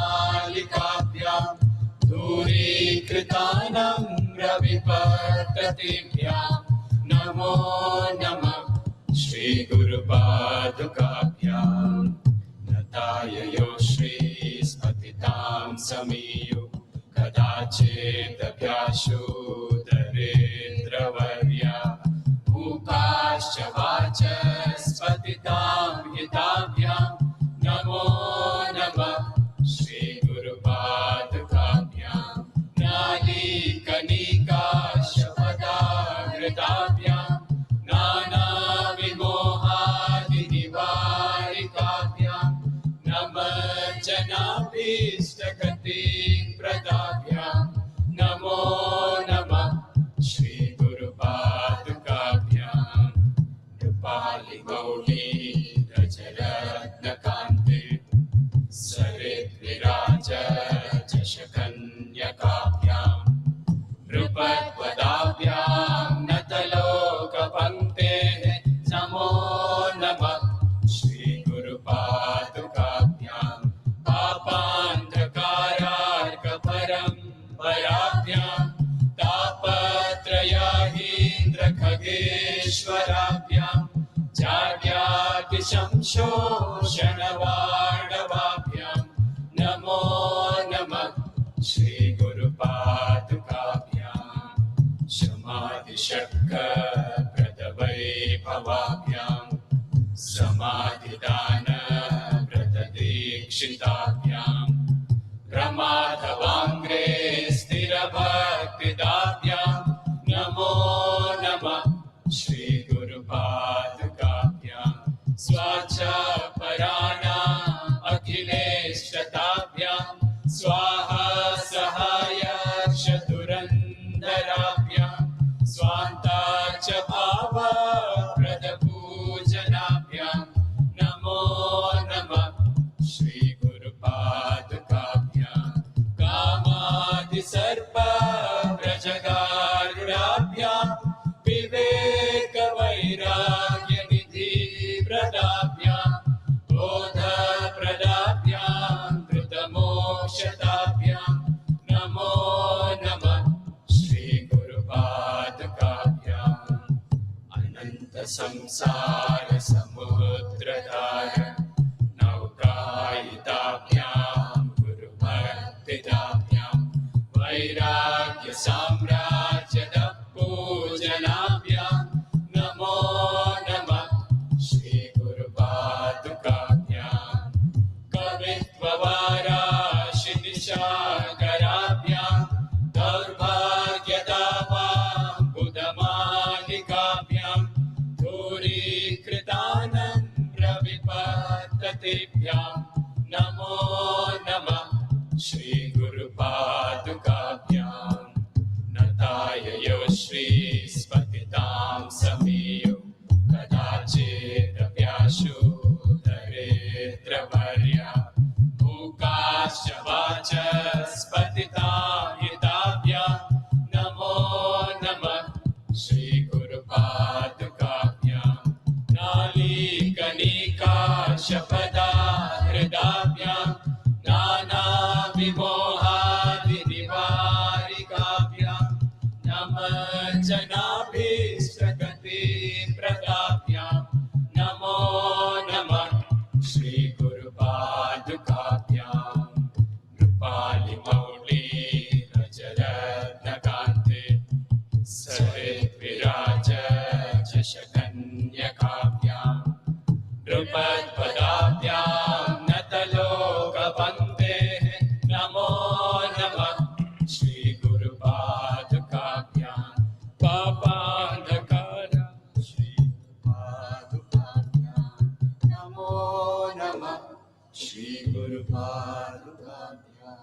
बुधमालिकाभ्यां दूरीकृतानां रविपर्ततेभ्यां नमो नमः श्रीगुरुपादुकाभ्यां नताययो श्रीस्पतितां समीयो कदाचिदभ्याशोदरेन्द्रवर्या मूकाश्च वाचस्पतितां हिताभ्यां नमो नमः श्रीगुरुपादुकाभ्यां नालीकनिकाशपदावृताभ्यां नानाविमोहादिनिवारिकाभ्यां नमज्जनाभीष्टगतिप्रदाभ्यां नमो नमः श्रीगुरुपादुकाभ्यां कृपालिगौली रजरत्नकान्ते सरिद्विराज चषकन्यकाभ्यां नृपद्वदाभ्यां नतलोकपङ्क्तेः नमो नमः श्रीगुरुपादुकाभ्यां पापान्धकारार्कपरम्पराभ्यां तापत्रयाहीन्द्रखगेश्वराभ्यां जाड्यादिशंशोषणवाडवाभ्यां नमो नमः श्रीगुरुपादुकाभ्यां शमादिशक्कप्रदवैभवाभ्यां समाधिदानव्रतदीक्षिताभ्यां प्रमाथवाङ्ग्रे स्थिरभक्तिदाभ्यां नमो नमः श्रीगुरुपादुकाभ्यां स्वाचापराणाम् अखिलेष्टताभ्यां स्वाहा सहाय चतुरन्दराभ्यां स्वान्ताच भावप्रदपूजनाभ्यां नमो नमः श्रीगुरुपादुकाभ्यां कामादिसर्पव्रजगारुडाभ्यां विवेकवैराग्यनिधिप्रदाभ्यां बोधप्रदाभ्यां धृतमोक्षदाभ्यां नमो नमः श्रीगुरुपादुकाभ्याम् अनन्तसंसारसमुद्रधार नौकायिताभ्यां गुरुभक्तिदाभ्यां वैराग्यसाम्राज्यदपूजनाभ्यां नमो नमः श्रीगुरुपादुकाभ्यां कवित्ववाराशिनिशाकराभ्यां दौर्भाग्यदावां बुधमालिकाभ्यां दूरीकृतानां रविपद्धतेभ्यां नमो नमः श्रीगुरुपादुकाभ्यां नताययो श्रीस्पतितां समीयो कदाचिदभ्याशोदरेन्द्रवर्या मूकाश्च वाचस्पतितां हिताभ्यां नमो नमः श्रीगुरुपादुकाभ्यां नालीकनिकाशपदाहृदाभ्यां नानाविमोहादिनिवारिकाभ्यां नमज्जनाभीष्टगतिप्रदाभ्यां नमो नमः श्रीगुरुपादुकाभ्यां नृपालिमौली रजरत्नकान्ते सरिद्विराज चषकन्यकाभ्यां नृपद्वदाभ्यां नतलोकपङ्क्तेः नमो नमः श्रीगुरुपादुकाभ्यां पापान्धकार श्रीगुरुपादुकाभ्यां नमो नमः श्रीगुरुपादुकाभ्यां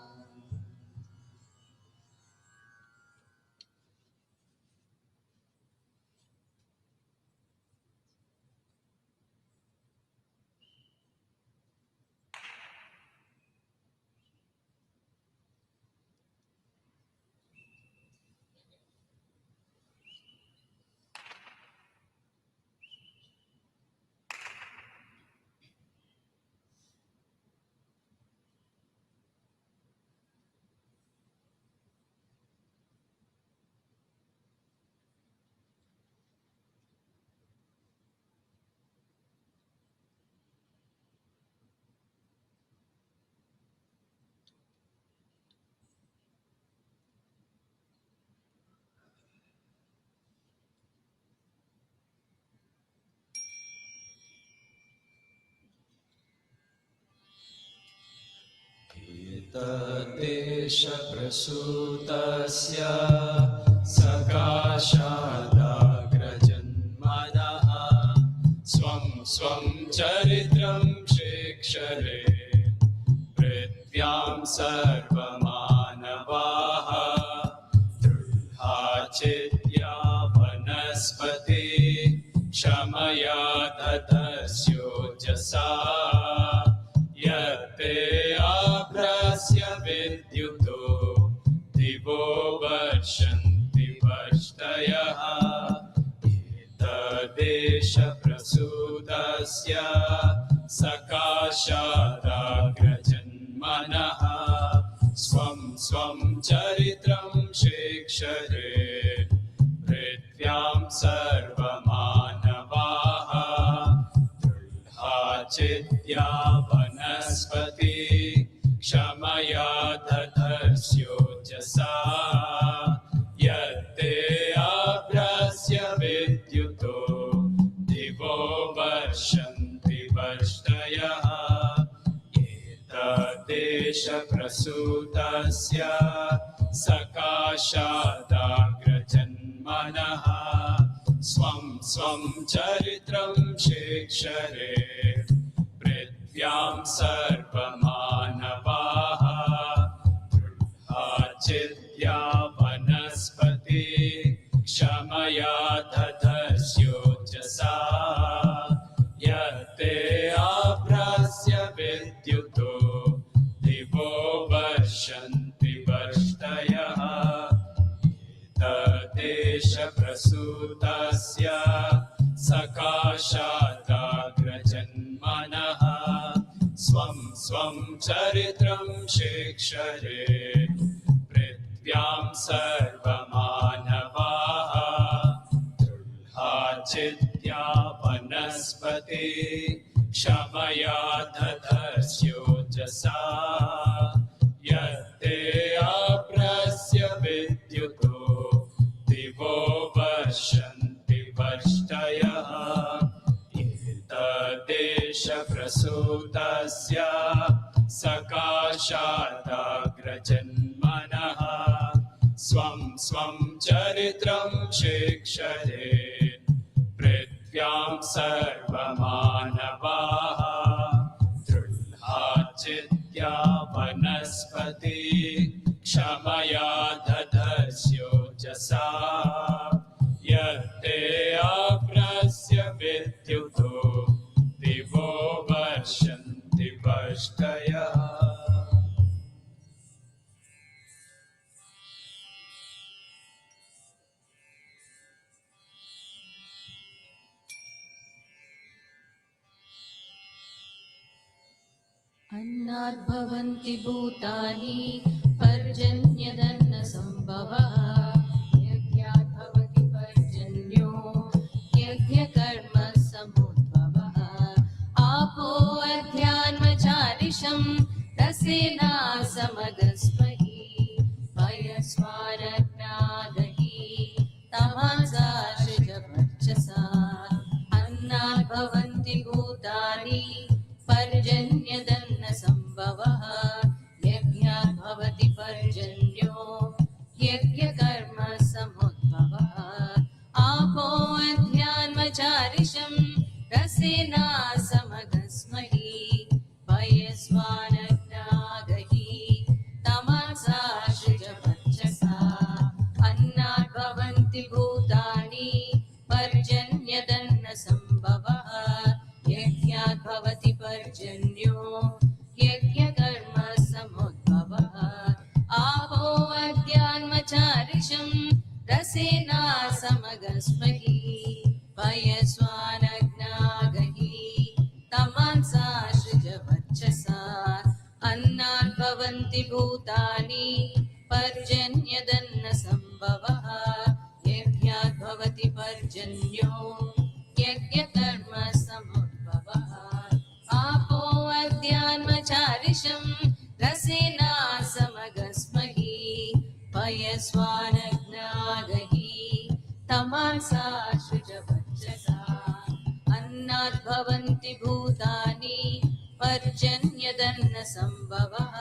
तद्देशप्रसूतस्य सकाशादाग्रजन्मनः स्वं स्वं चरित्रं शिक्षरे पृथ्व्यां सर्वमानवाः दृढाचित्या वनस्पति क्षमया ततस्योजसा यत्ते आभ्रस्य विद्युतो दिवो वर्षन्ति वर्ष्टयः एतद्देशप्रसूतस्य सकाशादाग्रजन्मनः स्वं स्वं चरित्रं शिक्षरे पृथ्व्यां सर्वमानवाः दृढाचित्या वनस्पति क्षमया दधर्स्योजसा यत्ते आभ्रस्य विद्युतो दिवो वर्षन्ति वर्ष्टयः एतद्देशप्रसूतस्य सकाशादाग्रजन्मनः स्वं स्वं चरित्रं शिक्षरे पृथ्व्यां सर्वमानवाः दृढाचित्या वनस्पति क्षमया दधर्स्योजसा यत्ते आभ्रस्य विद्युतो दिवो वर्षन्ति वर्ष्टयः एतद्देशप्रसूतस्य सकाशादाग्रजन्मनः स्वं स्वं चरित्रं शिक्षरे पृथ्व्यां सर्वमानवाः दृढाचित्या वनस्पति क्षमया दधर्स्योजसा यत्ते आभ्रस्य विद्युतो दिवो वर्षन्ति वर्ष्टयः एतद्देशप्रसूतस्य सकाशादाग्रजन्मनः स्वं स्वं चरित्रं शिक्षरे पृथ्व्यां सर्वमानवाः दृढाचित्या वनस्पति क्षमया दधर्स्योजसा यत्ते आभ्रस्य विद्युतो दिवो वर्षन्ति वर्ष्टयः अन्नात् भवन्ति भूतानि पर्जन्यदन्नसम्भवः यज्ञात् भवति पर्जन्यो यज्ञकर्मसमुद्भवः आपो अध्यान्वचारिषं रसेना समगस्महि पयस्वानज्ञादहि तमासाशजवर्चसा अन्नात् भवन्ति भूतानि पर्जन्यदन्नसम्भवः यज्ञात् भवति पर्जन्यो यज्ञकर्मसमुद्भवः आपो अध्यान्वचारिषं रसेना समगस्महि पयस्वानज्ञादहि तमासाशजवर्चसा अन्नात् भवन्ति भूतानि पर्जन्यदन्नसम्भवः यज्ञात् भवति पर्जन्यो यज्ञकर्मसमुद्भवः आपो अध्यान्वचारिषं रसेना समगस्महि पयस्वानज्ञागहि तमांसाशजवर्चसा अन्नात् भवन्ति भूतानि पर्जन्यदन्नसम्भवः यज्ञात् भवति पर्जन्यो यज्ञकर्मसमुद्भवः आपो अध्यान्वचारिषं रसेना समगस्महि पयस्वानज्ञागहि तमांसाशुजवर्चसा अन्नात् भवन्ति भूतानि पर्जन्यदन्नसम्भवः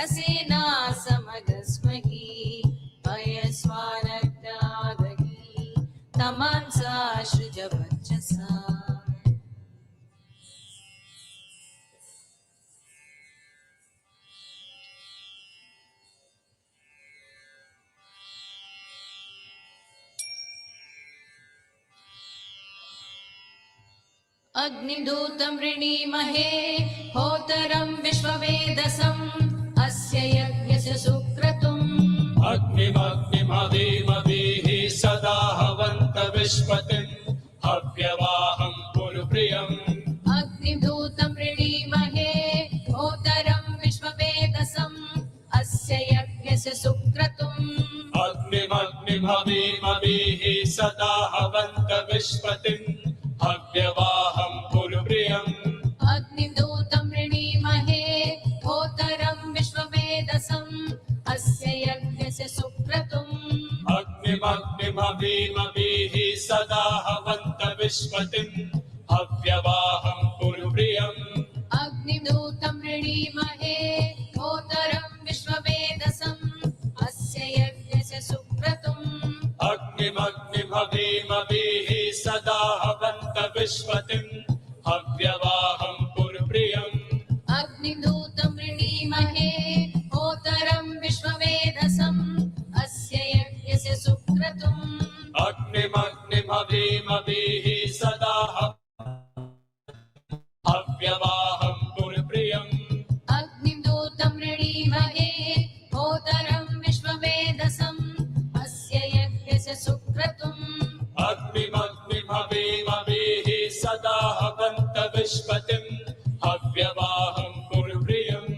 रसेना समगस्महि पयस्वानग्नादहि तमांसा सृजवर्चसा अग्निदूतं ऋणीमहे होतरं विश्ववेदसम् अस्य यज्ञस्य सुक्रतुम् अग्निमग्निमदीमदीः सदा हवन्त विश्वतिम् हव्यवाहं पुरुप्रियम् अग्निदूतं ऋणीमहे होतरं विश्ववेदसम् अस्य यज्ञस्य सुक्रतुम् अग्निमग्निमदीमदीः सदा हवन्त विश्वतिम् हव्यवाहं पुरुप्रियम् अग्निदूतं ऋणीमहे होतरं विश्ववेदसम् अस्य यज्ञस्य सुक्रतुम् अग्निमग्निमदीमदीः सदा हवन्त विश्वतिम् हव्यवाहं पुरुप्रियम् अग्निदूतं ऋणीमहे होतरं विश्ववेदसम् अस्य यज्ञस्य सुक्रतुम् अग्निमग्निमदीमदीः सदा हवन्त विश्वतिम् हव्यवाहं पुरुप्रियम् अग्निदूतं ऋणीमहे होतरं विश्ववेदसम् अस्य यज्ञस्य सुक्रतुम् अग्निमग्निमदीमदीः सदा हव्यवाहं पुरुप्रियम् अग्निदूतं ऋणीमहे होतरं विश्ववेदसम् अस्य यज्ञस्य सुक्रतुम् अग्निमग्निमदीमदीः सदा हवन्त विश्वतिम् हव्यवाहं पुरुप्रियम्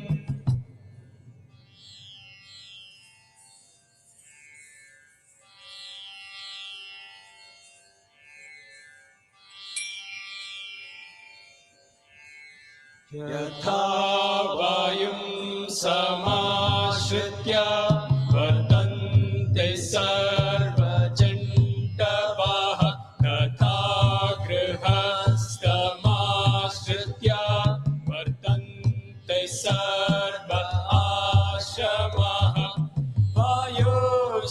यथा वायुं समाश्रित्य वर्तन्ते सर्वजन्तवः तथा गृहस्थमाश्रित्य वर्तन्ते सर्व आश्रमाः वायो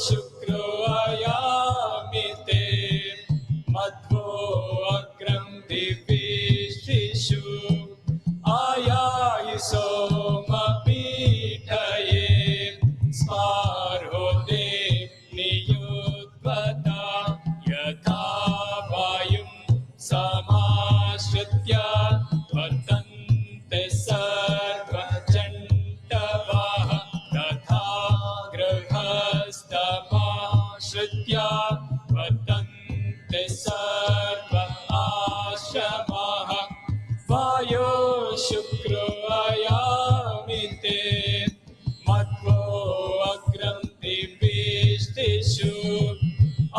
शुक्रो अयामिते मध्वो अग्रं दिविष्टिषु आयायि सोमपीठये स्पार्होते नियुद्वता यथा वायुं समाश्रित्य वर्तन्ते सर्वजन्तवः तथा गृहस्थमाश्रित्य वर्तन्ते सर्व आश्रमाः वायो शुक्रो अयामिते मध्वो अग्रं दिविष्टिषु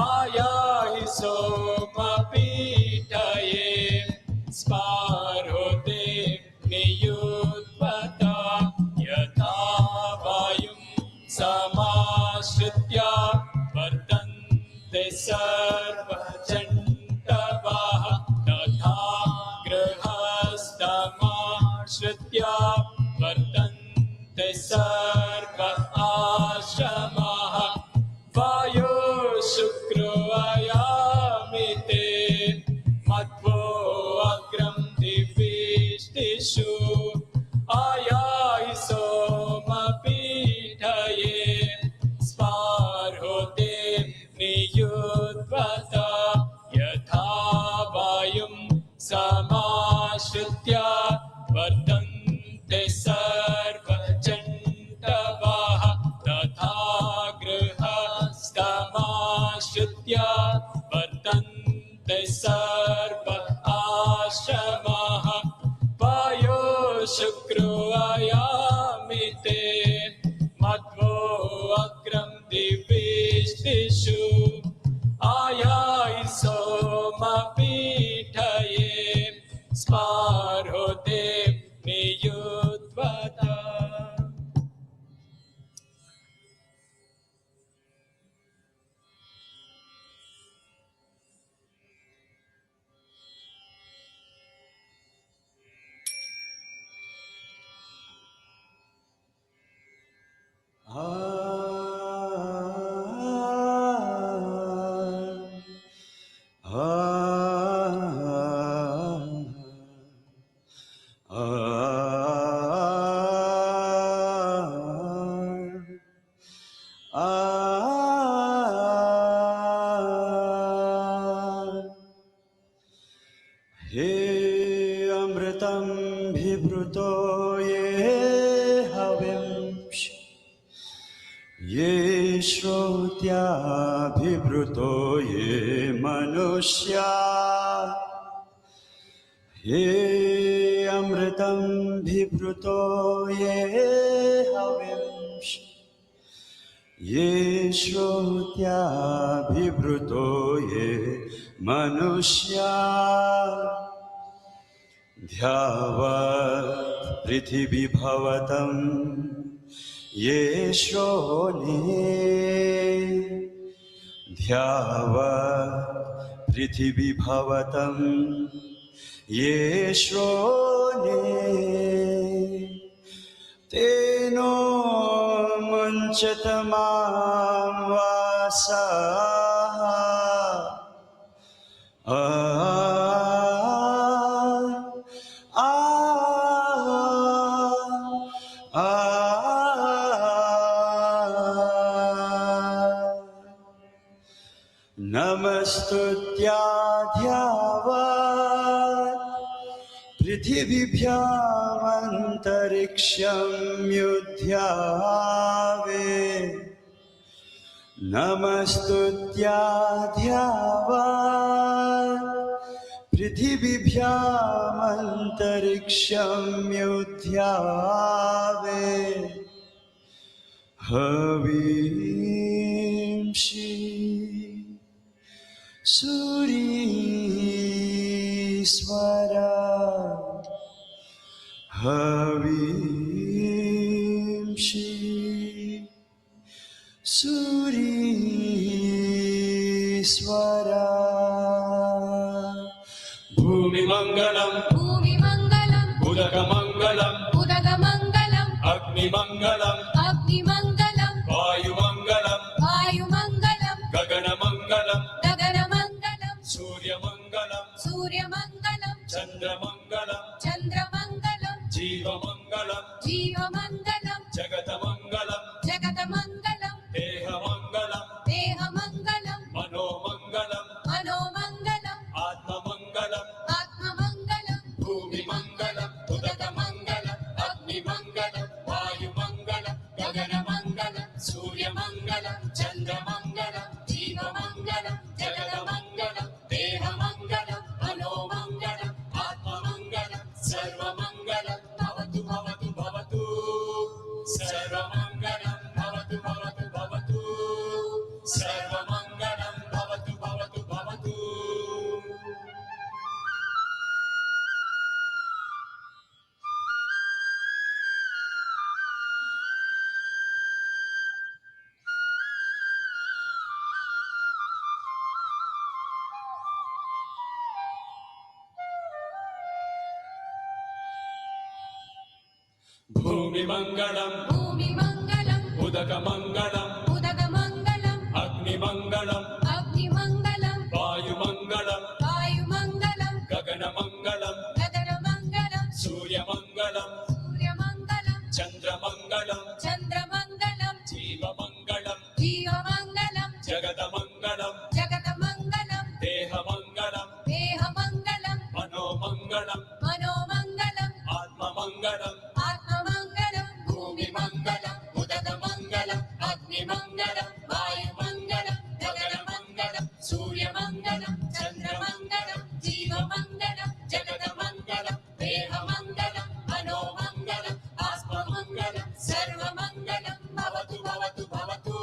आयाहि सोमपीठये स्पार्होते नियुद्वता यथा वायुं समाश्रित्य वर्तन्ते सर्वजन्तवः तथा गृहस्थमाश्रित्य वर्तन्ते सर्व आश्रमाः वायो शुक्रो अयामिते मध्वो अग्रं दिविष्टिषु आयायि सोमपीठये स्पार्होते नियुद्वता हे अमृतं बिभृतो ये हविंष ये श्रोत्याभिभृतो ये मनुष्या हे अमृतं बिभृतो ये हविंष ये श्रोत्याभिभृतो ये मनुष्या ध्यावत् पृथिवी भवतं ये श्रोणे ध्यावत् पृथिवी भवतं ये श्रोणे तेनो मुञ्चत मां वासः नमस्तुत्याध्यावत् पृथिवीभ्यामन्तरिक्षं युध्यावे नमस्तुत्याध्यावत् पृथिवीभ्यामन्तरिक्षं युध्यावे हवींषि सूरीश्वरा हवींषि सूरीश्वरा भूमिमङ्गलं भूमिमङ्गलं उदकमङ्गलं उदगमङ्गलं अग्निमङ्गलं अग्निमङ्गलं वायुमङ्गलं वायुमङ्गलं गगनमङ्गलं गगनमङ्गलं सूर्यमङ्गलं सूर्यमङ्गलं चन्द्रमङ्गलं चन्द्रमङ्गलं जीवमङ्गलं जीवमङ्गलं जगतमङ्गलं जगतमङ्गलं देहमङ्गलं देहमङ्गलं मनोमङ्गलं मनोमङ्गलं आत्ममङ्गलं आत्ममङ्गलं भूमिमङ्गलं उदकमङ्गलं अग्निमङ्गलं वायुमङ्गलं गगनमङ्गलं सूर्यमङ्गलं चन्द्रमङ्गलं जीवमङ्गलं जगतमङ्गलं देहमङ्गलं मनोमङ्गलं आत्ममङ्गलं सर्वमङ्गलं भवतु भवतु भवतु सर्वमङ्गलं भवतु भवतु भवतु सर्वमङ्गलं भवतु भवतु भवतु भूमिमङ्गलं भूमिमङ्गलं उदकमङ्गलं उदगमङ्गलं अग्निमङ्गलं अग्निमङ्गलं वायुमङ्गलं वायुमङ्गलं गगनमङ्गलं गगनमङ्गलं सूर्यमङ्गलं सूर्यमङ्गलं चन्द्रमङ्गलं चन्द्रमङ्गलं जीवमङ्गलं जीवमङ्गलं जगतमङ्गलं जगतमङ्गलं देहमङ्गलं देहमङ्गलं मनोमङ्गलं मनोमङ्गलं आत्ममङ्गलं आत्ममङ्गलं भूमिमङ्गलं उदकमङ्गलं अग्निमङ्गलं वायुमङ्गलं गगनमङ्गलं सूर्यमङ्गलं चन्द्रमङ्गलं जीवमङ्गलं जगतमङ्गलं देहमङ्गलं मनोमङ्गलं आत्ममङ्गलं सर्वमङ्गलं भवतु भवतु भवतु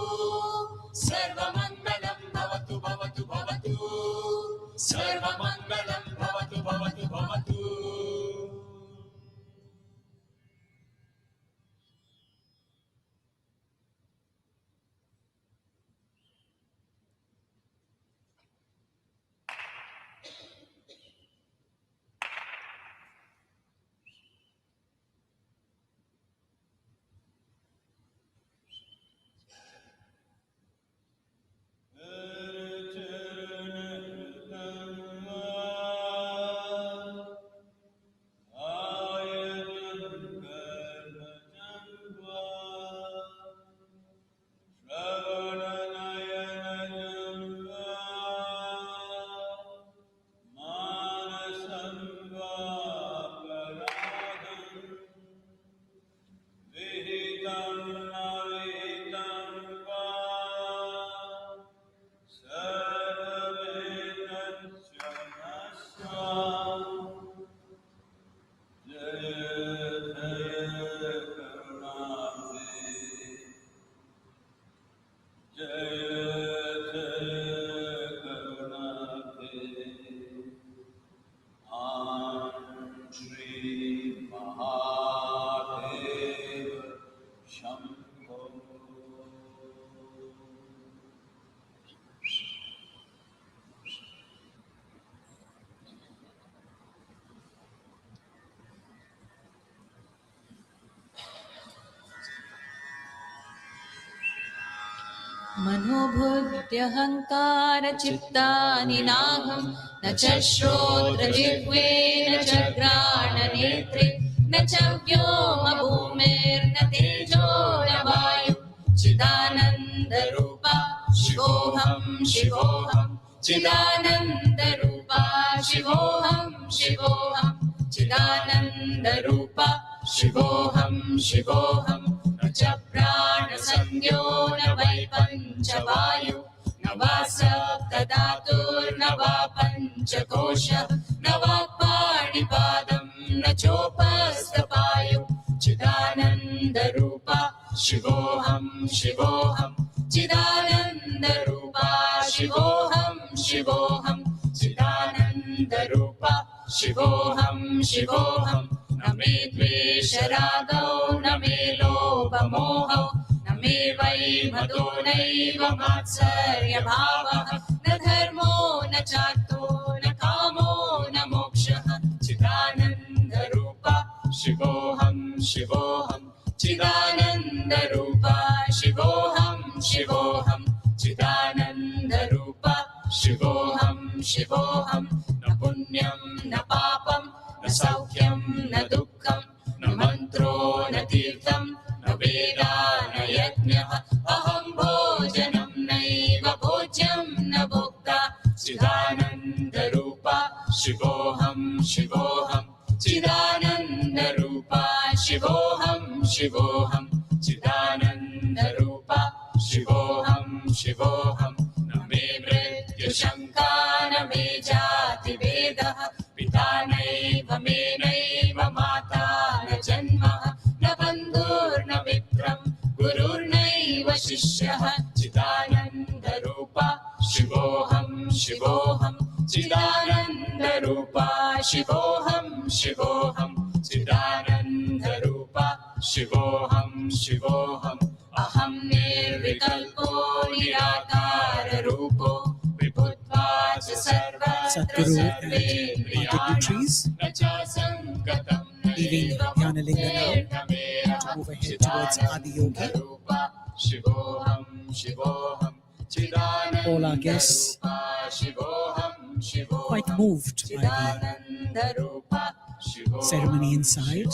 Shri Maha Shambho. मनोबुद्ध्यहङ्कारचित्तानि नाहं न च श्रोत्रजिह्वे न च घ्राणनेत्रे न च व्योमभूमिर्न तेजो न वायु चिदानन्दरूपा शिवोऽहं शिवोऽहं चिदानन्दरूपा शिवोऽहं शिवोऽहं चिदानन्दरूपा शिवोऽहं शिवोऽहं न च प्राणसंज्ञो न वै पञ्चवायु न वा सप्तधातुर्न वा पञ्चकोशः न वा पाणिपादं न चोपस्थपायु चिदानन्दरूपा शिवोऽहं शिवोऽहं चिदानन्दरूपा शिवोऽहं शिवोऽहं चिदानन्दरूपा शिवोऽहं शिवोऽहं न मे द्वेषरागौ न मे लोभमोहौ न मे वै मदो नैव मात्सर्यभावः न धर्मो न चार्थो न कामो न मोक्षः चिदानन्दरूपा शिवोऽहं शिवोऽहं चिदानन्दरूपा शिवोऽहं शिवोऽहं चिदानन्दरूपा शिवोऽहं शिवोऽहं न पुण्यं न पापं न सौख्यं न दुःखं न मन्त्रो न तीर्थं न वेदा न यज्ञः अहं भोजनं नैव भोज्यं न भोक्ता चिदानन्दरूपा शिवोऽहं शिवोऽहं चिदानन्दरूपा शिवोऽहं शिवोऽहं चिदानन्दरूपा शिवोऽहं शिवोऽहं न मे मृत्युशङ्का न मे जातिभेदः पिता नैव मे नैव माता न जन्मः न बन्धुर्न मित्रं गुरुर्नैव शिष्यः चिदानन्दरूपा शिवोऽहं शिवोऽहं चिदानन्दरूपा शिवोऽहं शिवोऽहं चिदानन्दरूपा शिवोऽहं शिवोऽहम् अहं निर्विकल्पो निराकाररूपो विभुत्वा च Sadhguru and our dignitaries leaving Dhyanalinga now to move ahead towards Adiyogi. All our guests quite moved by the ceremony inside.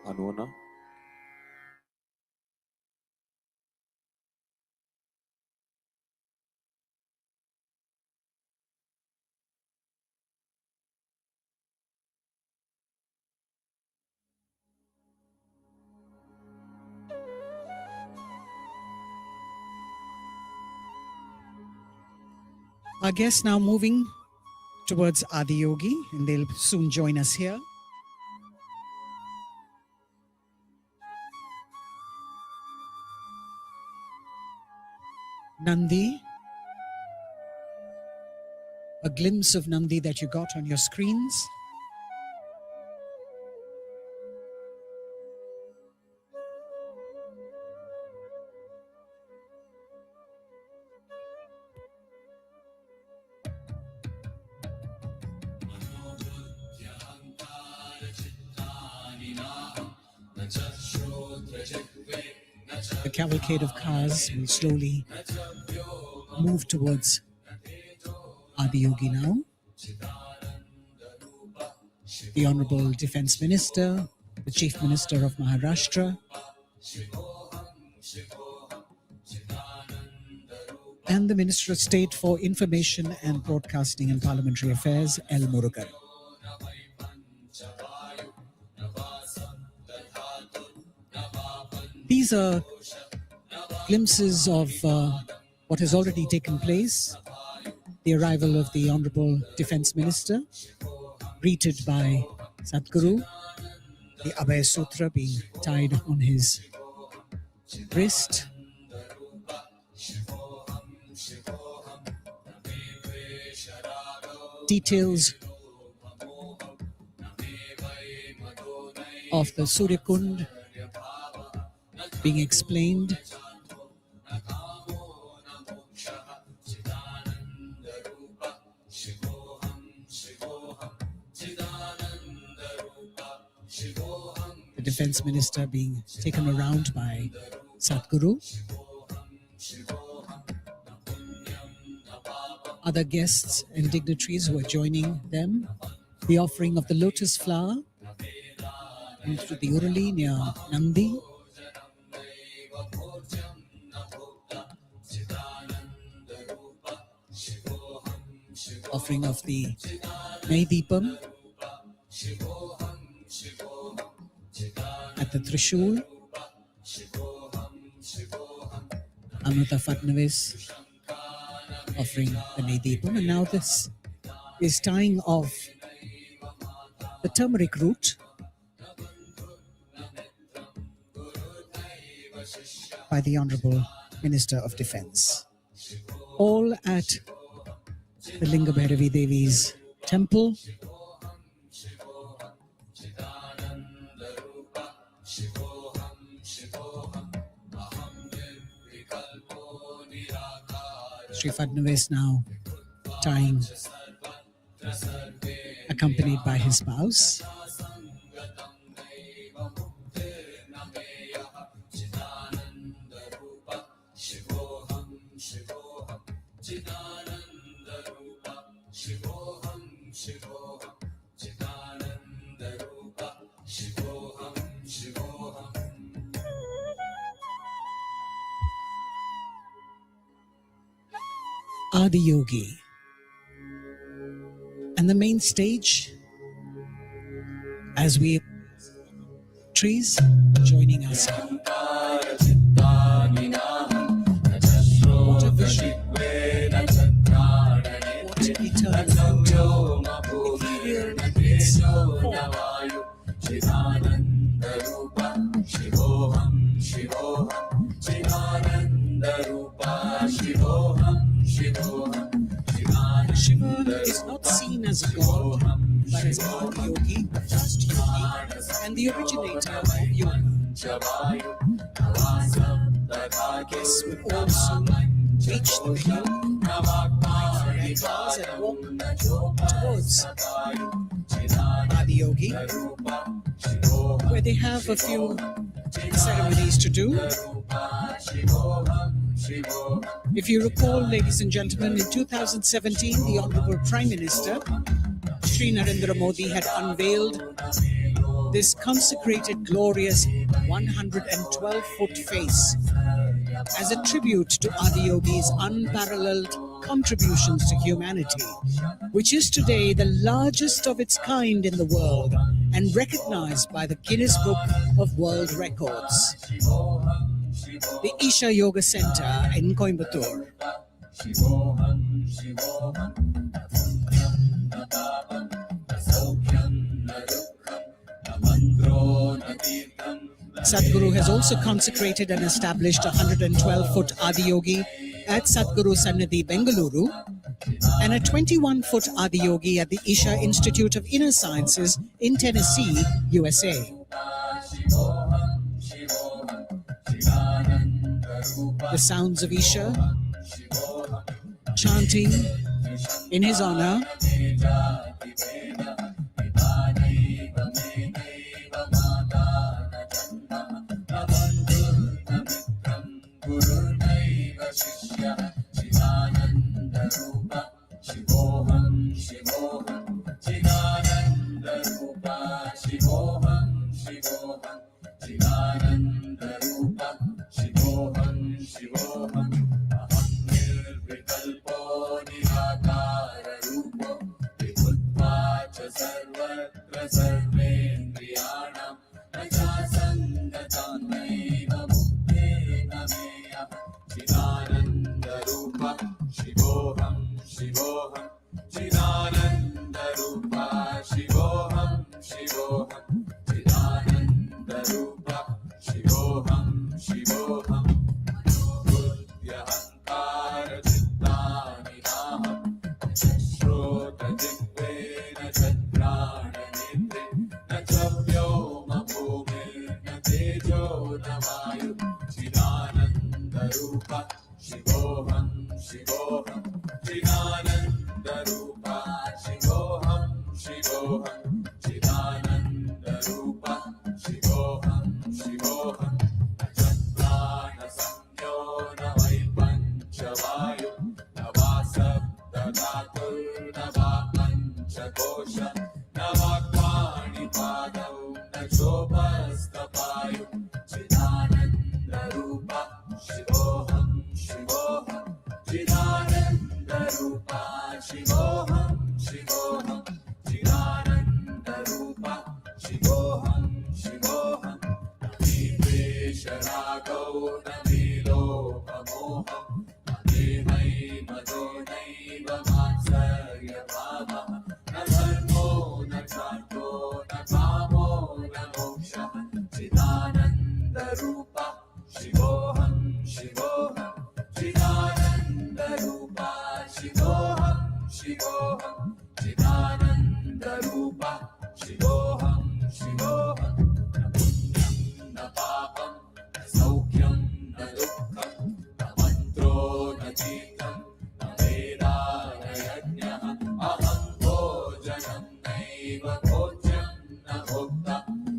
Anona. Our guests now moving towards Adiyogi, and they'll soon join us here. Nandi, a glimpse of Nandi that you got on your screens. The cavalcade of cars will slowly move towards Adiyogi now. The Honorable Defence Minister, the Chief Minister of Maharashtra, and the Minister of State for Information and Broadcasting and Parliamentary Affairs, L. Murugan. These are glimpses of what has already taken place, the arrival of the Honorable Defence Minister, greeted by Sadhguru, the Abhay Sutra being tied on his wrist. Details of the Surya Kund being explained. The Defense Minister being taken around by Sadhguru. Other guests and dignitaries who are joining them. The offering of the lotus flower into the Urali near Nandi. Offering of the Naidipam at the Trishul. Amrita Fadnavis offering the Naidipam, and now this is tying off the turmeric root by the Honorable Minister of Defence. All at the Linga Bhairavi Devi's temple. Sri Fadnavis now tying, accompanied by his spouse. Adi Yogi. And the main stage, as we trees joining us. What a vision. What eternal, ethereal in its form. Shiva is not seen as a god, but as Adi Yogi, the first yogi, and the originator of yoga. Guests will all soon reach the venue, and walk towards Adi Yogi, where they have a few ceremonies to do. If you recall, ladies and gentlemen, in 2017, the Honorable Prime Minister, Shri Narendra Modi, had unveiled this consecrated, glorious 112-foot face as a tribute to Adi Yogi's unparalleled contributions to humanity, which is today the largest of its kind in the world and recognized by the Guinness Book of World Records. The Isha Yoga Center in Coimbatore. Sadhguru has also consecrated and established a 112-foot Adi Yogi at Sadhguru Sannidhi, Bengaluru, and a 21-foot Adi Yogi at the Isha Institute of Inner Sciences in Tennessee, USA. The sounds of Isha chanting in his honor. Shivoham, Shivananda Rupa, Shivoham. Shivoham, Chidananda Rupa, Shivoham, Shivoham, Manobudhya Hankara Chittani Naham, Shrota Jigvena Chatrana Netre, Nachavyo Bhumir, Natejo Namayu, Chidananda Rupa, Shivoham, Shivoham, Chidananda Rupa, Shivoham, Shivoham, Chidananda Rupa, Shivoham, Shivoham, Chatrana Samyo Navai Panchavayu, Navasabda Dhatur Nava Panchakosha, Navakvani Padav Nachopastapayu, Chidananda Rupa, Shivoham, Shivoham, Chidananda Rupa, Shivoham, Shivoham, Chidananda Rupa, Shivoham, Shivoham, Navivesharagau Navilo Pamoham, Navimai Madonaiva Matsarya Bhava, Nadharmo Nachato Nakamo Namoksha, Chidananda Rupa, Shivoham, Shivoham, Chidananda Rupa, Shivoham, Shivoham, Chidananda Rupa, Shivoham, Shivoham, Punyam na papam, na saukyam na dukkham, na mantro na chitam, na veda na yajna, aham bhojanam naiva bhojam na bhokta,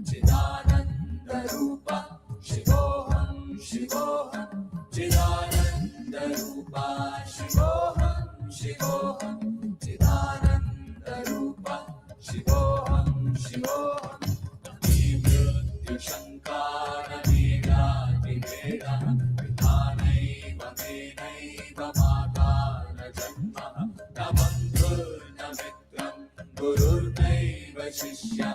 Chidananda Rupa, Shivoham, Shivoham, Chidananda Rupa, Shivoham, Shivoham, Chidananda Rupa, Shivoham, Shivoham, Navimrityu Shankara Nirati Veda, Vidhanaiva Menaiva Matana Janma, Navandhur Namitram, Gurur Naiva Shishya,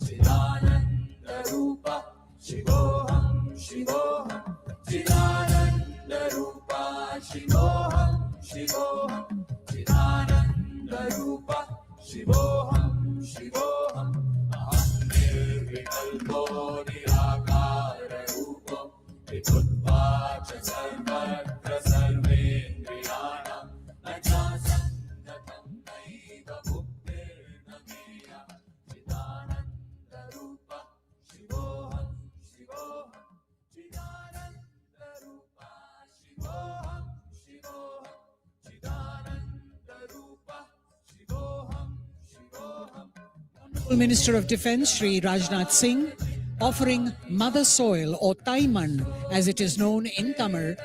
Chidananda Rupa, Shivoham, Shivoham, Chidananda Rupa, Shivoham, Shivoham, Chidananda Rupa, Shivoham, Shivoham, Aham Nirvikalpo Nirakara Rupo, Vibhutvacha Sarvatra Sarvendriyanam, Nachasam Natam Naiva Bhuktir Nameya, Chidananda Rupa, Shivoham, Shivoham, Chidananda Rupa, Shivoham, Shivoham, Chidananda Rupa, Shivoham, Shivoham. Honorable Minister of Defence Shri Rajnath Singh offering mother soil or Taiman as it is known in Tamil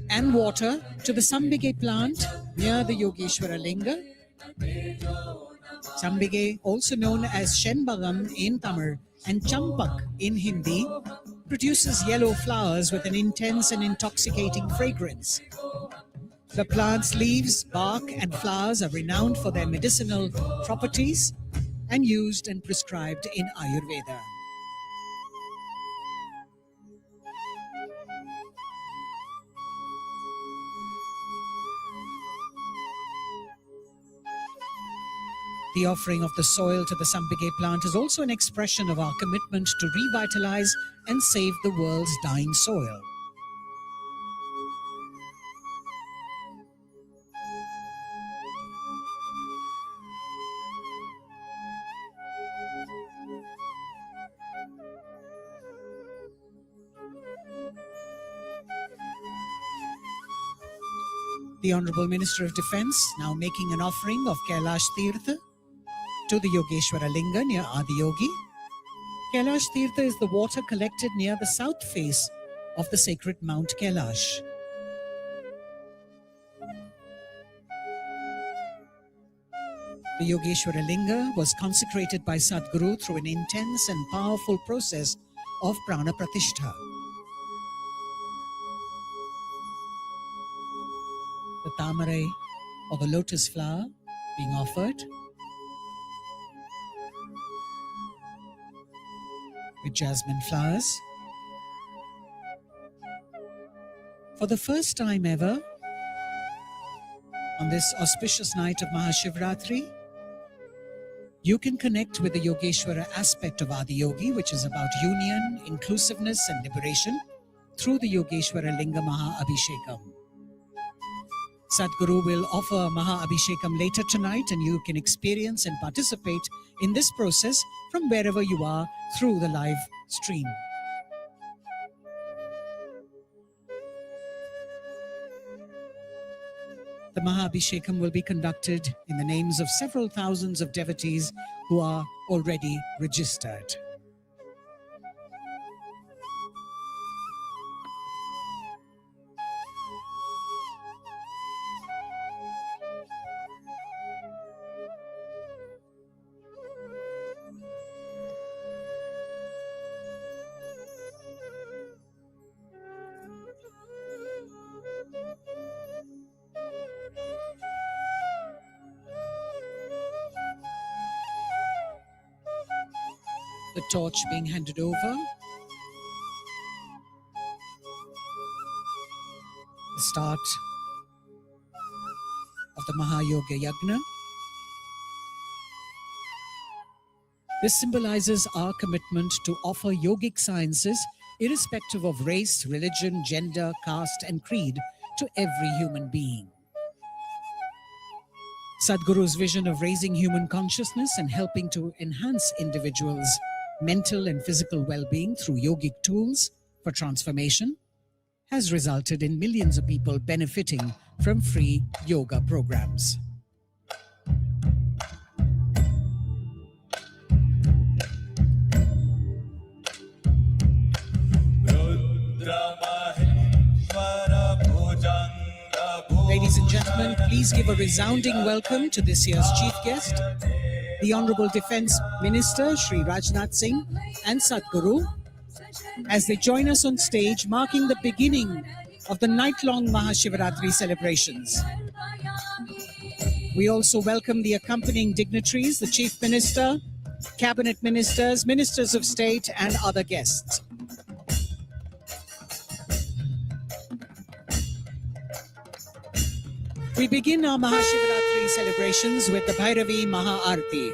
and water to the Sambige plant near the Yogeshwara Linga. Sambige, also known as Shenbagam in Tamil and Champak in Hindi, produces yellow flowers with an intense and intoxicating fragrance. The plant's leaves, bark and flowers are renowned for their medicinal properties and used and prescribed in Ayurveda. The offering of the soil to the Sambige plant is also an expression of our commitment to revitalize and save the world's dying soil. The Honorable Minister of Defence now making an offering of Kailash Tirtha to the Yogeshwara Linga near Adiyogi. Kailash Tirtha is the water collected near the south face of the sacred Mount Kailash. The Yogeshwara Linga was consecrated by Sadhguru through an intense and powerful process of Prana Pratishtha. The tamare or the lotus flower being offered with jasmine flowers. For the first time ever, on this auspicious night of Maha Shivaratri, You can connect with the Yogeshwara aspect of Adiyogi, which is about union, inclusiveness, and liberation, through the Yogeshwara Linga Maha Abhishekam. Sadhguru will offer Maha Abhishekam later tonight, and you can experience and participate in this process from wherever you are through the live stream. The Maha Abhishekam will be conducted in the names of several thousands of devotees who are already registered. The torch being handed over. The start of the Maha Yoga Yagna. This symbolizes our commitment to offer yogic sciences irrespective of race, religion, gender, caste, and creed to every human being. Sadhguru's vision of raising human consciousness and helping to enhance individuals' mental and physical well-being through yogic tools for transformation has resulted in millions of people benefiting from free yoga programs. Ladies and gentlemen, please give a resounding welcome to this year's chief guest, the Honorable Defence Minister Shri Rajnath Singh and Sadhguru, as they join us on stage, marking the beginning of the night-long Maha Shivaratri celebrations. We also welcome the accompanying dignitaries, the Chief Minister, Cabinet Ministers, Ministers of State, and other guests. We begin our Maha Shivaratri celebrations with the Bhairavi Maha Arati.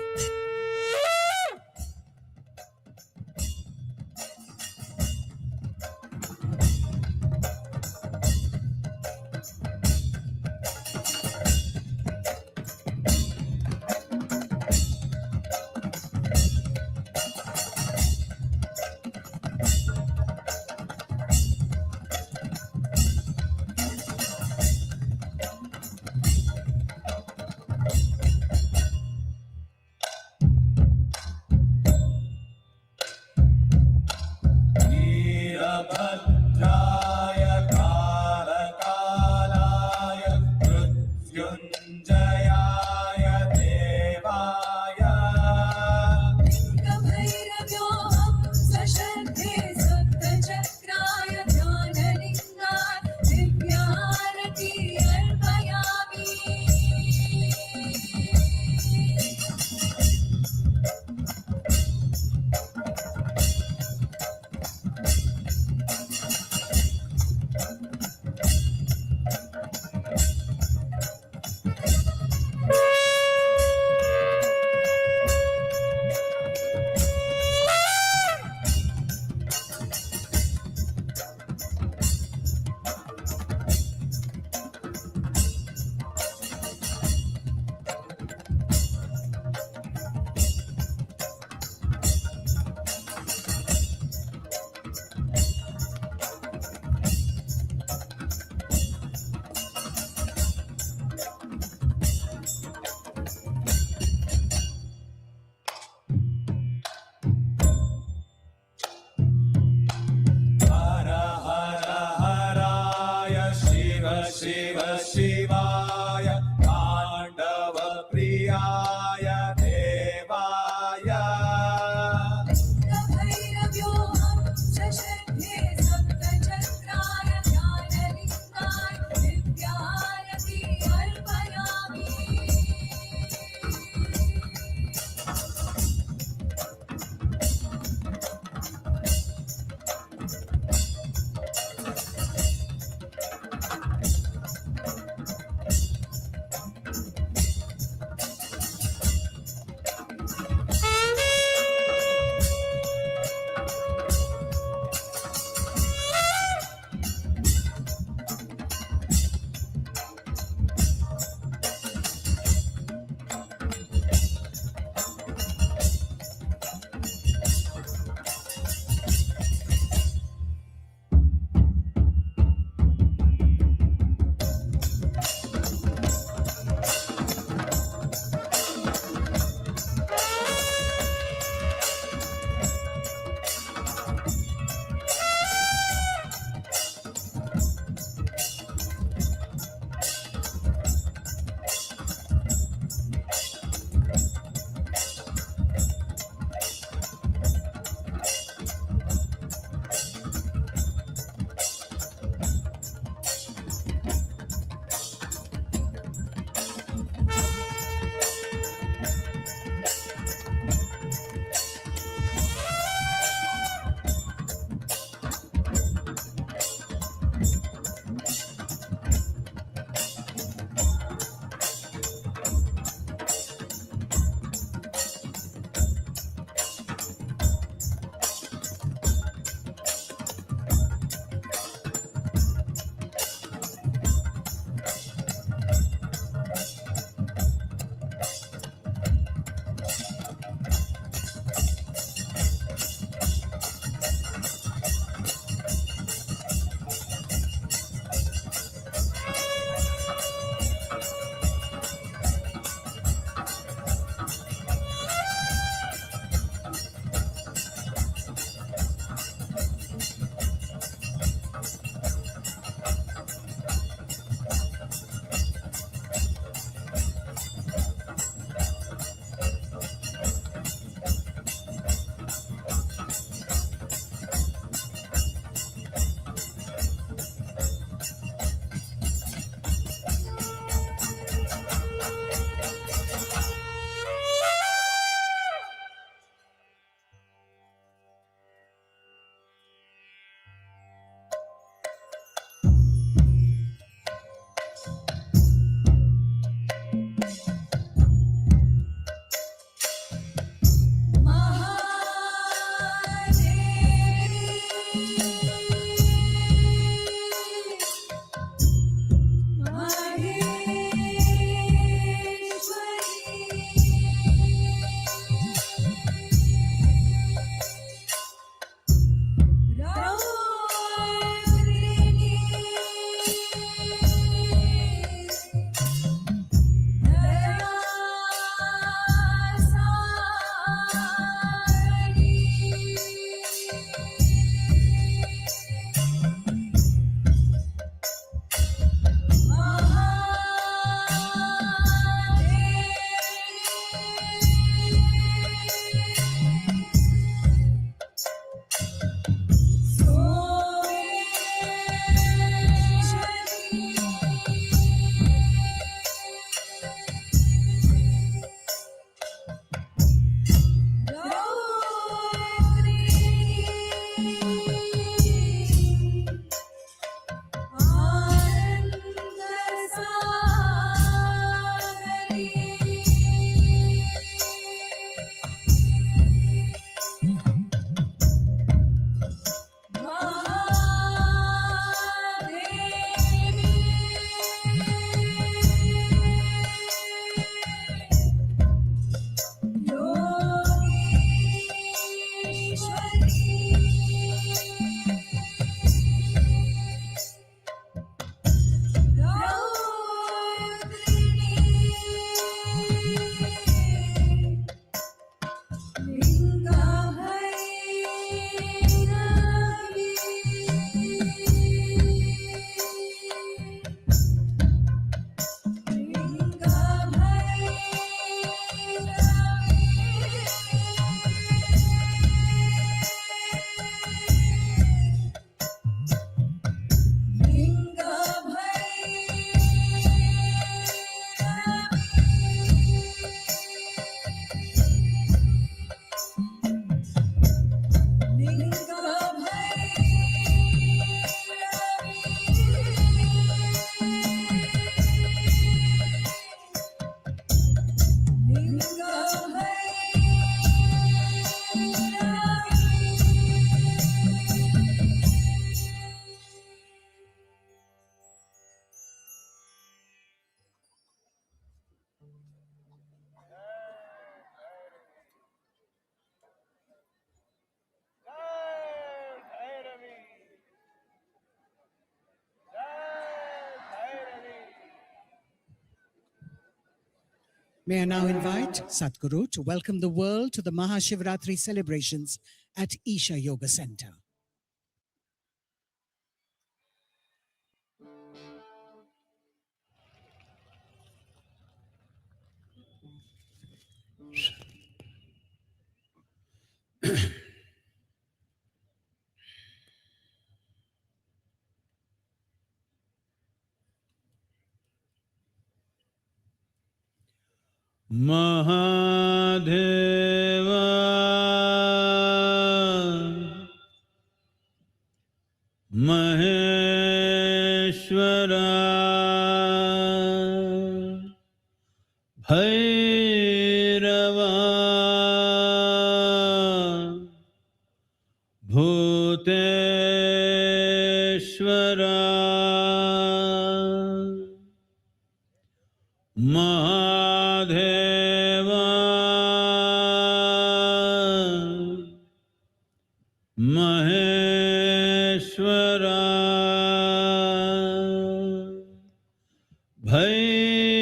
May I now invite Sadhguru to welcome the world to the Maha Shivaratri celebrations at Isha Yoga Center. Mahadeva Maheshwara Bhairava Bhuteshwara Mahadeva Maheshwara Bhairava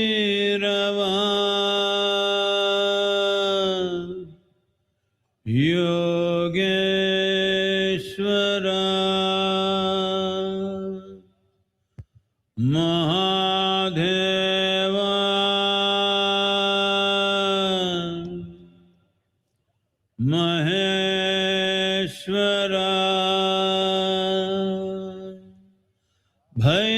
Yogeshwara Mahadeva Maheshwara Bhairava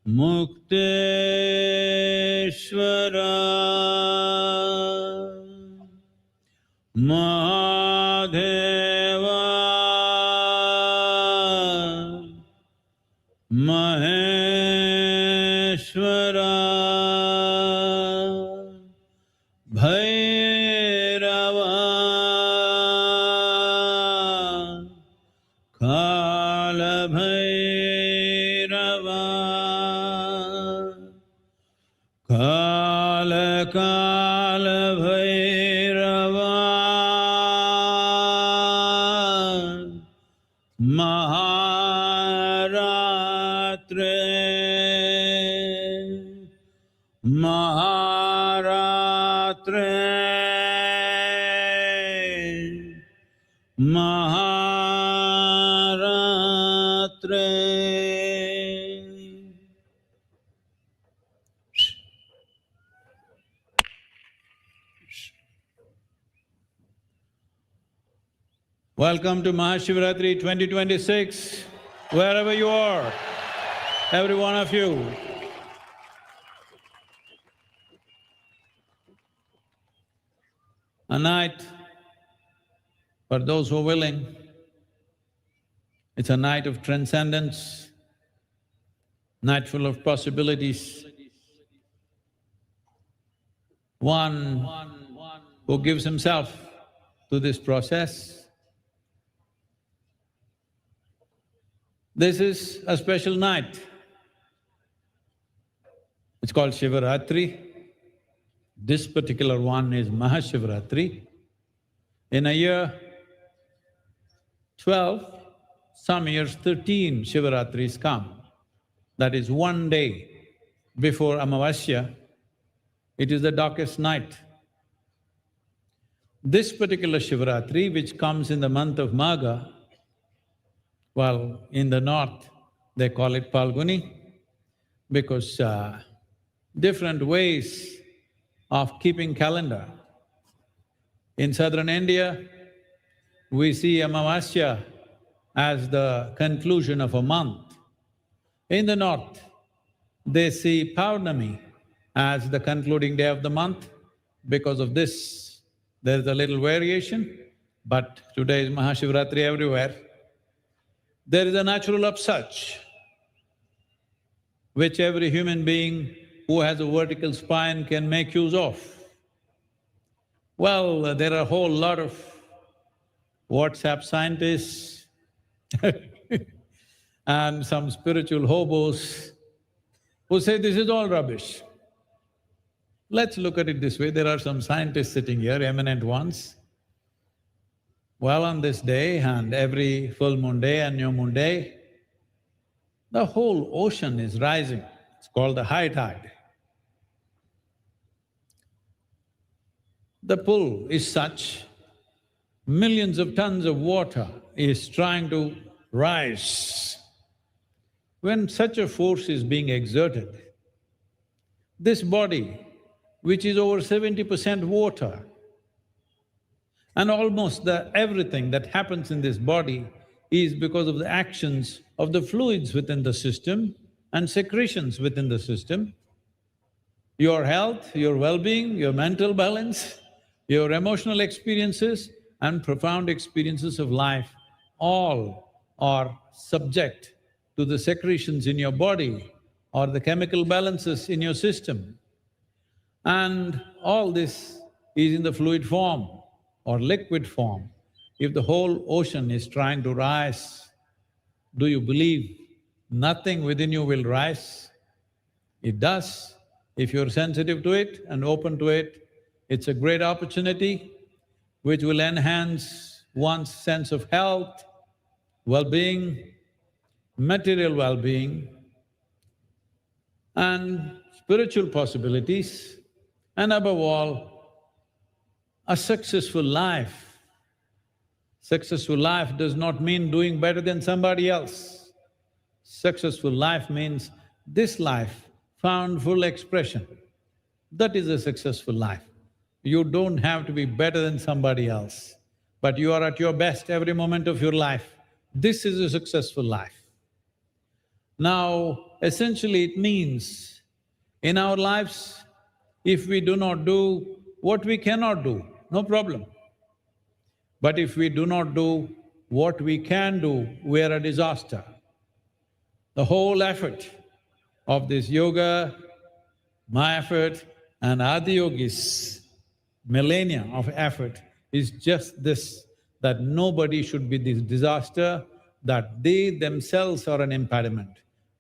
Mukteshwara Mahadeva Maheshwara Bhairava Kala Bhairava Kala Kala Bhairava Maha Arati Maha Arati Maha Arati. Welcome to Maha Shivaratri 2026, wherever you are, every one of you. A night, for those who are willing, it's a night of transcendence, night full of possibilities. One who gives himself to this process. This is a special night. It's called Shivaratri. This particular one is Maha Shivaratri. In a year, 12, some years 13 Shivaratris come. That is one day before Amavasya. It is the darkest night. This particular Shivaratri, which comes in the month of Magha, well, in the north they call it Phalguni because different ways of keeping calendar. In southern India, we see Amavasya as the conclusion of a month. In the north, they see Paurnami as the concluding day of the month. Because of this, there's a little variation, but today is Maha Shivaratri everywhere. There is a natural upsurge which every human being who has a vertical spine can make use of. Well, there are a whole lot of WhatsApp scientists and some spiritual hobos who say this is all rubbish. Let's look at it this way, there are some scientists sitting here, eminent ones. Well, on this day and every full moon day and new moon day, The whole ocean is rising. It's called the high tide. The pull is such, millions of tons of water is trying to rise. When such a force is being exerted, this body, which is over 70% water, and almost everything that happens in this body is because of the actions of the fluids within the system and secretions within the system. Your health, your well-being, your mental balance, your emotional experiences and profound experiences of life all are subject to the secretions in your body or the chemical balances in your system. And all this is in the fluid form or liquid form. If the whole ocean is trying to rise, do you believe nothing within you will rise? It does. If you're sensitive to it and open to it, it's a great opportunity which will enhance one's sense of health, well-being, material well-being, and spiritual possibilities, and above all, a successful life. Successful life does not mean doing better than somebody else. Successful life means this life found full expression. That is a successful life. You don't have to be better than somebody else, but you are at your best every moment of your life. This is a successful life. Now, essentially it means, in our lives, if we do not do what we cannot do, no problem. But if we do not do what we can do, we are a disaster. The whole effort of this yoga, my effort and Adiyogi's millennia of effort is just this, that nobody should be this disaster, that they themselves are an impediment.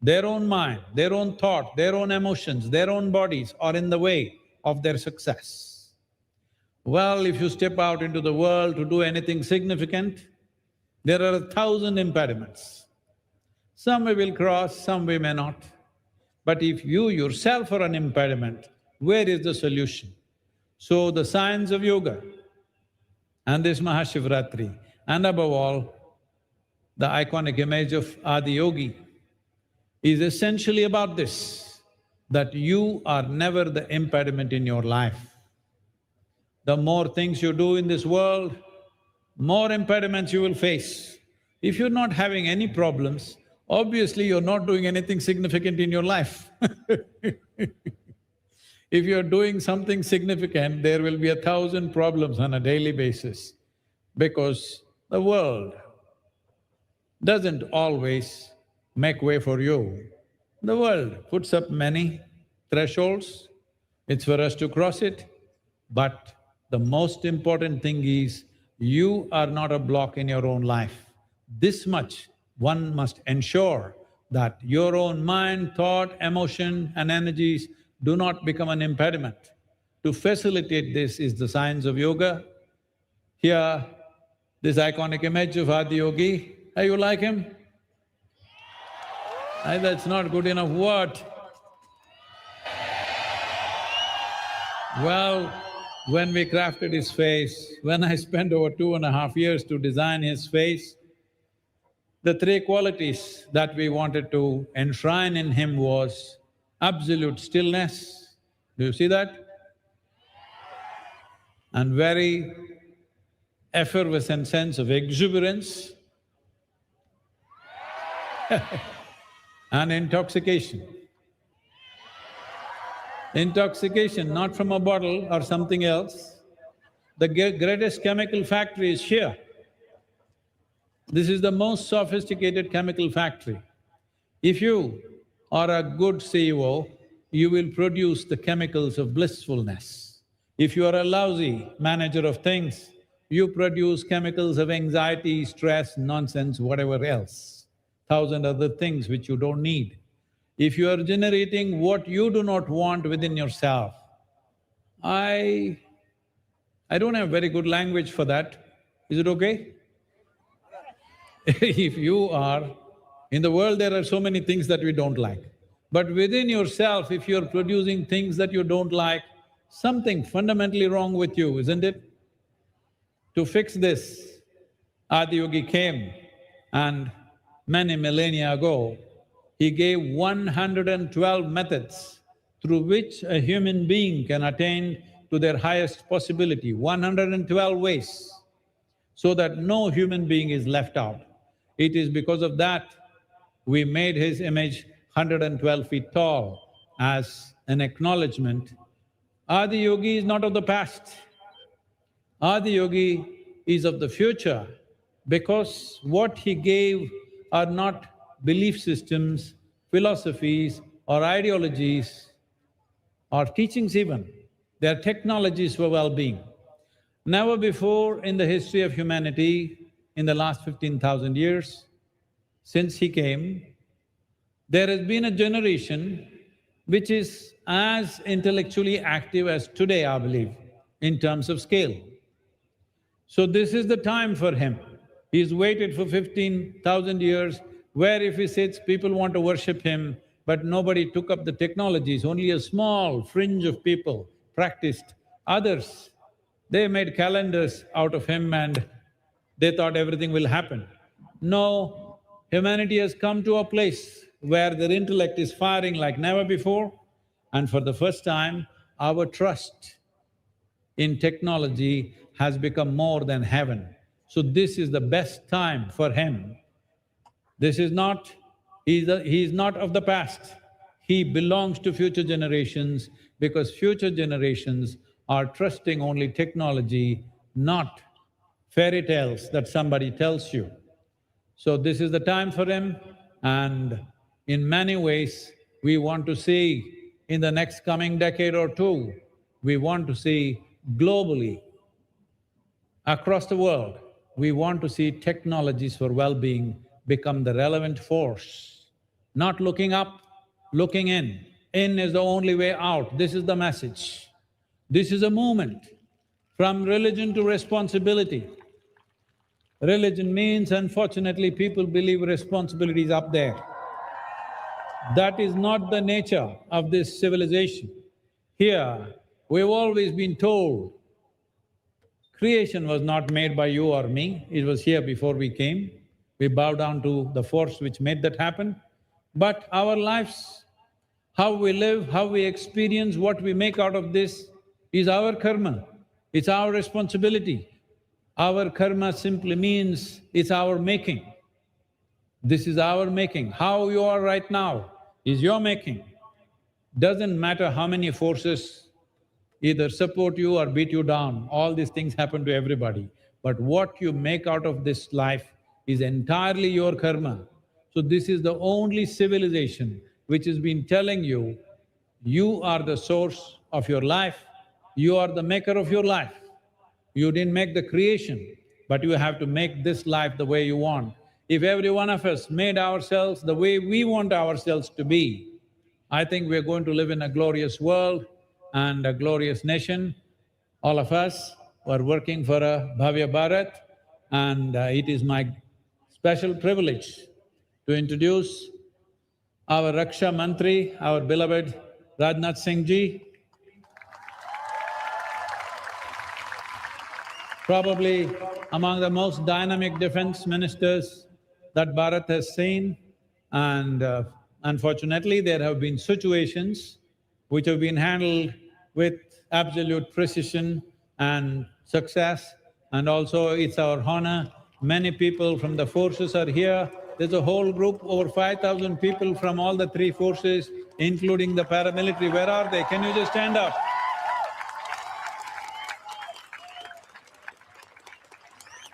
Their own mind, their own thought, their own emotions, their own bodies are in the way of their success. Well, if you step out into the world to do anything significant, there are 1,000 impediments. Some we will cross, some we may not. But if you yourself are an impediment, where is the solution? So the science of yoga and this Maha Shivaratri, and above all, the iconic image of Adiyogi is essentially about this, that you are never the impediment in your life. The more things you do in this world, more impediments you will face. If you're not having any problems, obviously you're not doing anything significant in your life. If you're doing something significant, there will be 1,000 problems on a daily basis, because the world doesn't always make way for you. The world puts up many thresholds, it's for us to cross it, but the most important thing is you are not a block in your own life. This much one must ensure, that your own mind, thought, emotion and energies do not become an impediment. To facilitate this is the science of yoga. Here, this iconic image of Adiyogi, you like him? That's not good enough, what? Well, when we crafted his face, when I spent over 2.5 years to design his face, the three qualities that we wanted to enshrine in him was absolute stillness, do you see that? And very effervescent sense of exuberance and intoxication. Intoxication not from a bottle or something else. The greatest chemical factory is here. This is the most sophisticated chemical factory. If you are a good CEO, you will produce the chemicals of blissfulness. If you are a lousy manager of things, you produce chemicals of anxiety, stress, nonsense, whatever else, 1,000 other things which you don't need. If you are generating what you do not want within yourself, I don't have very good language for that. Is it okay? If you are In the world, there are so many things that we don't like. But within yourself, if you're producing things that you don't like, something fundamentally wrong with you, isn't it? To fix this, Adiyogi came and many millennia ago, he gave 112 methods through which a human being can attain to their highest possibility, 112 ways, so that no human being is left out. It is because of that we made his image 112 feet tall as an acknowledgement. Adiyogi is not of the past. Adiyogi is of the future because what he gave are not belief systems, philosophies or ideologies or teachings even. They are technologies for well-being. Never before in the history of humanity, in the last 15,000 years, since he came, there has been a generation which is as intellectually active as today, I believe, in terms of scale. So this is the time for him. He's waited for 15,000 years, where if he sits, people want to worship him, but nobody took up the technologies, only a small fringe of people practiced. Others, they made calendars out of him and they thought everything will happen. No, humanity has come to a place where their intellect is firing like never before, and for the first time, our trust in technology has become more than heaven. So this is the best time for him. This is not… he is not of the past. He belongs to future generations because future generations are trusting only technology, not fairy tales that somebody tells you. So this is the time for him, and in many ways, we want to see in the next coming decade or two, we want to see globally, across the world, we want to see technologies for well-being become the relevant force. Not looking up, looking in. In is the only way out, this is the message. This is a movement from religion to responsibility. Religion means, unfortunately, people believe responsibility is up there. That is not the nature of this civilization. Here, we've always been told, creation was not made by you or me, it was here before we came. We bow down to the force which made that happen. But our lives, how we live, how we experience, what we make out of this is our karma, it's our responsibility. Our karma simply means it's our making. This is our making. How you are right now is your making. Doesn't matter how many forces either support you or beat you down, all these things happen to everybody. But what you make out of this life is entirely your karma. So this is the only civilization which has been telling you, you are the source of your life, you are the maker of your life. You didn't make the creation, but you have to make this life the way you want. If every one of us made ourselves the way we want ourselves to be, I think we're going to live in a glorious world and a glorious nation. All of us are working for a Bhavya Bharat, and it is my special privilege to introduce our Raksha Mantri, our beloved Rajnath Singh Ji. Probably among the most dynamic defense ministers that Bharat has seen, and unfortunately there have been situations which have been handled with absolute precision and success, and also it's our honor. Many people from the forces are here. There's a whole group, over 5,000 people from all the three forces, including the paramilitary. Where are they? Can you just stand up?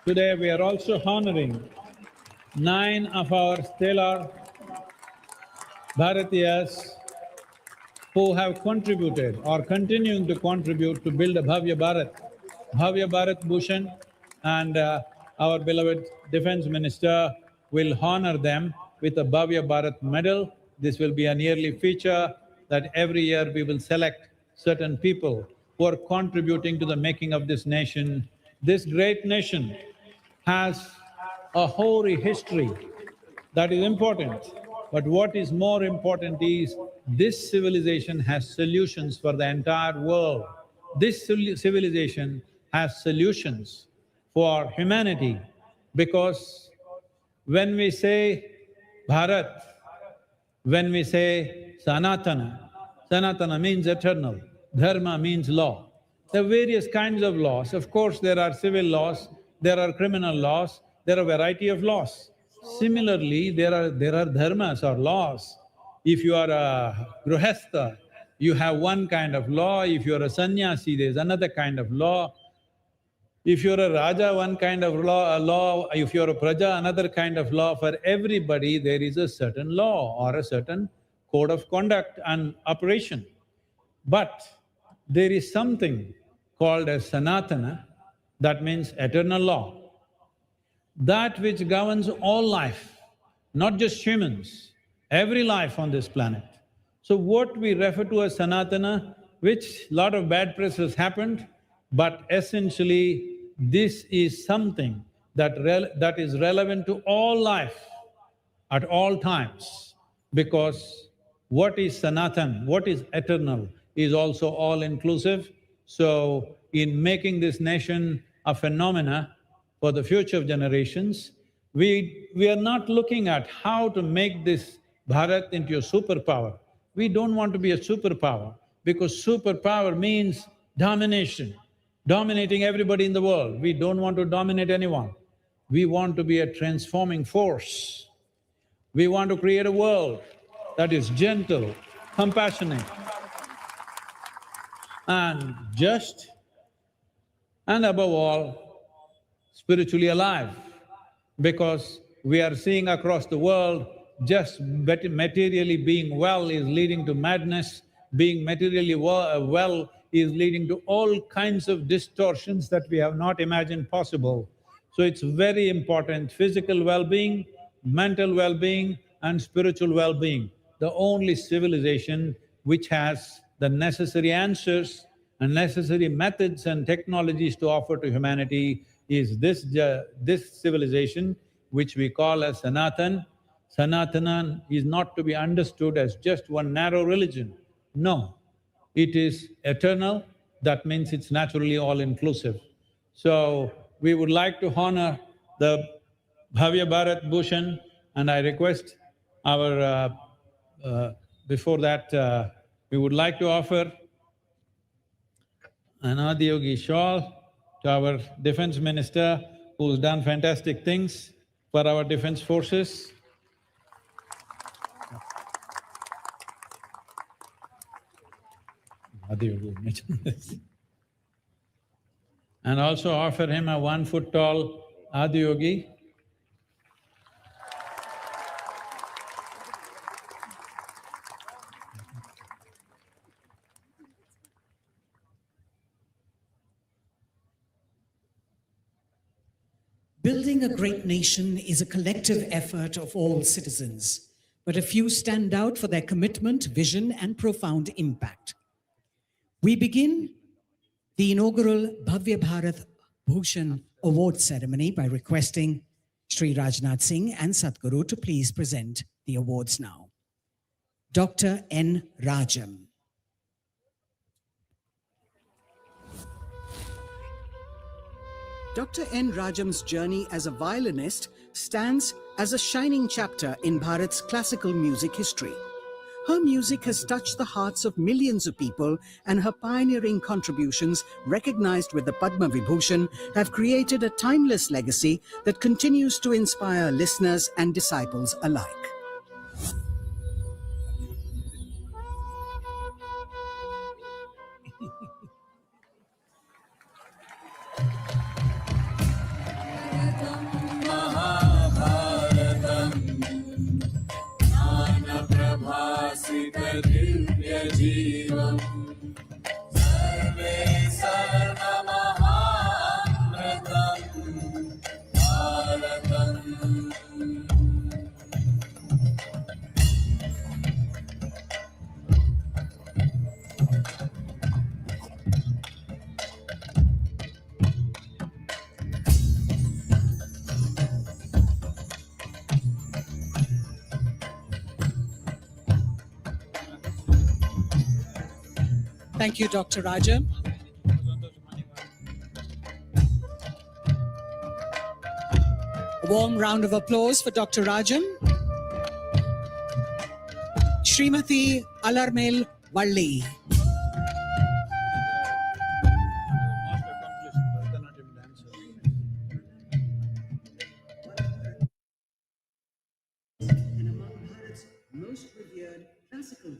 Today we are also honoring 9 of our stellar Bharatiyas who have contributed or continuing to contribute to build a Bhavya Bharat. Bhavya Bharat Bhushan, and our beloved Defense Minister will honor them with a Bhavya Bharat medal. This will be an yearly feature that every year we will select certain people who are contributing to the making of this nation. This great nation has a hoary history. That is important. But what is more important is this civilization has solutions for the entire world. This civilization has solutions for humanity because when we say Bharat, when we say Sanatana, Sanatana means eternal, Dharma means law. There are various kinds of laws. Of course, there are civil laws, there are criminal laws, there are a variety of laws. Similarly, there are dharmas or laws. If you are a grihastha, you have one kind of law, if you are a sannyasi, there's another kind of law. If you're a Raja, one kind of law, if you're a Praja, another kind of law. For everybody, there is a certain law or a certain code of conduct and operation. But there is something called as Sanatana, that means eternal law. That which governs all life, not just humans, every life on this planet. So what we refer to as Sanatana, which lot of bad press has happened, but essentially this is something that is relevant to all life at all times, because what is Sanatan, what is eternal, is also all-inclusive. So in making this nation a phenomena for the future generations, we are not looking at how to make this Bharat into a superpower. We don't want to be a superpower because superpower means domination, dominating everybody in the world. We don't want to dominate anyone. We want to be a transforming force. We want to create a world that is gentle, compassionate, and just, and above all, spiritually alive. Because we are seeing across the world, just materially being well is leading to madness, being materially well is leading to all kinds of distortions that we have not imagined possible. So it's very important, physical well-being, mental well-being and spiritual well-being. The only civilization which has the necessary answers and necessary methods and technologies to offer to humanity is this civilization, which we call as Sanatan. Sanatana is not to be understood as just one narrow religion. No, it is eternal, that means it's naturally all-inclusive. So, we would like to honor the Bhavya Bharat Bhushan, and I request our… before that, we would like to offer an Adiyogi shawl to our defense minister who's done fantastic things for our defense forces. Adiyogi. And also offer him a 1 foot tall Adiyogi. Building a great nation is a collective effort of all citizens, but a few stand out for their commitment, vision, and profound impact. We begin the inaugural Bhavya Bharat Bhushan Award ceremony by requesting Sri Rajnath Singh and Sadhguru to please present the awards now. Dr. N. Rajam. Dr. N. Rajam's journey as a violinist stands as a shining chapter in Bharat's classical music history. Her music has touched the hearts of millions of people, and her pioneering contributions, recognized with the Padma Vibhushan, have created a timeless legacy that continues to inspire listeners and disciples alike. Thank you, Dr. Raja. A warm round of applause for Dr. Rajan. Srimati Alarmel Valli. And among Bharat's most revered classical